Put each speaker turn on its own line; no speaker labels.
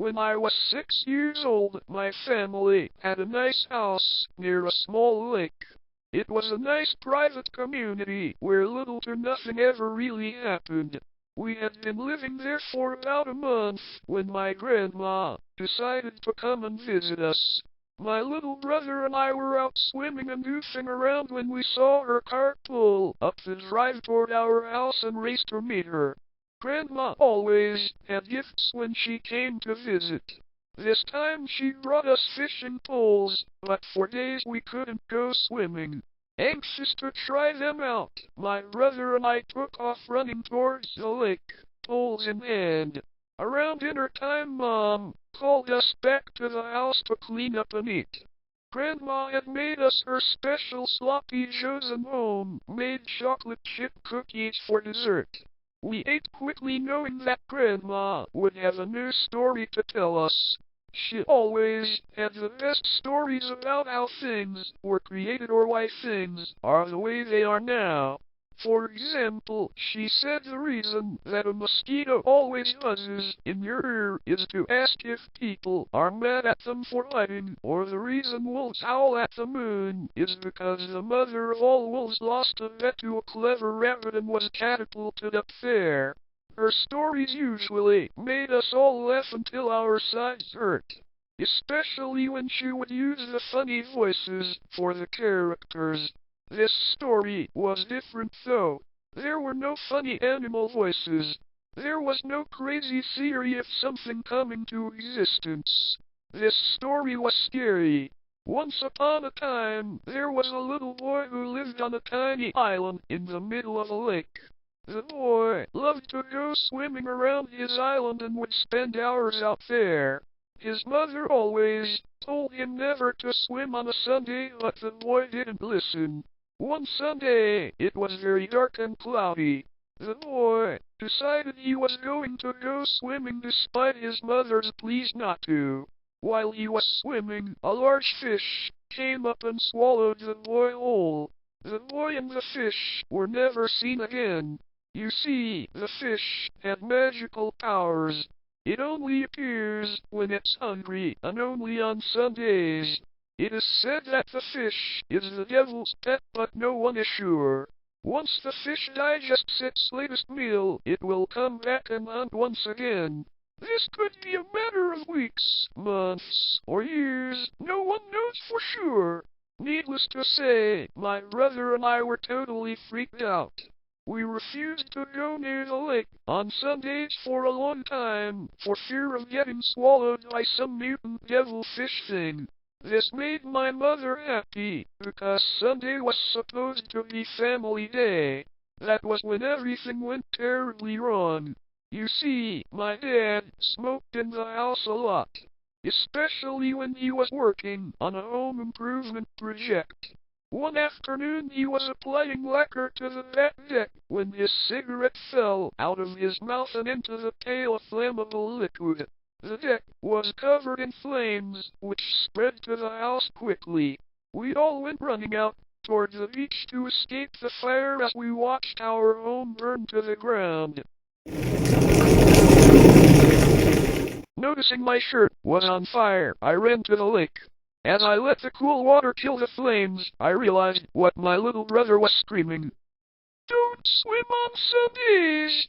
when I was 6 years old, my family had a nice house near a small lake. It was a nice private community where little to nothing ever really happened. We had been living there for about a month when my grandma decided to come and visit us. My little brother and I were out swimming and goofing around when we saw her cart pull up the drive toward our house and raced to meet her. Grandma always had gifts when she came to visit. This time she brought us fishing poles, but for days we couldn't go swimming. Anxious to try them out, my brother and I took off running towards the lake, poles in hand. Around dinner time, Mom called us back to the house to clean up and eat. Grandma had made us her special sloppy joes and homemade chocolate chip cookies for dessert. We ate quickly knowing that Grandma would have a new story to tell us. She always had the best stories about how things were created or why things are the way they are now. For example, she said the reason that a mosquito always buzzes in your ear is to ask if people are mad at them for biting, or the reason wolves howl at the moon is because the mother of all wolves lost a vet to a clever rabbit and was catapulted up there. Her stories usually made us all laugh until our sides hurt, especially when she would use the funny voices for the characters. This story was different though. There were no funny animal voices. There was no crazy theory of something coming to existence. This story was scary. Once upon a time, there was a little boy who lived on a tiny island in the middle of a lake. The boy loved to go swimming around his island and would spend hours out there. His mother always told him never to swim on a Sunday, but the boy didn't listen. One Sunday, it was very dark and cloudy. The boy decided he was going to go swimming despite his mother's pleas not to. While he was swimming, a large fish came up and swallowed the boy whole. The boy and the fish were never seen again. You see, the fish had magical powers. It only appears when it's hungry, and only on Sundays. It is said that the fish is the devil's pet, but no one is sure. Once the fish digests its latest meal, it will come back and hunt once again. This could be a matter of weeks, months, or years. No one knows for sure. Needless to say, my brother and I were totally freaked out. We refused to go near the lake on Sundays for a long time, for fear of getting swallowed by some mutant devil fish thing. This made my mother happy, because Sunday was supposed to be family day. That was when everything went terribly wrong. You see, my dad smoked in the house a lot, especially when he was working on a home improvement project. One afternoon he was applying lacquer to the back deck when his cigarette fell out of his mouth and into the pail of flammable liquid. The deck was covered in flames, which spread to the house quickly. We all went running out toward the beach to escape the fire as we watched our home burn to the ground. Noticing my shirt was on fire, I ran to the lake. As I let the cool water kill the flames, I realized what my little brother was screaming. "Don't swim on Sundays!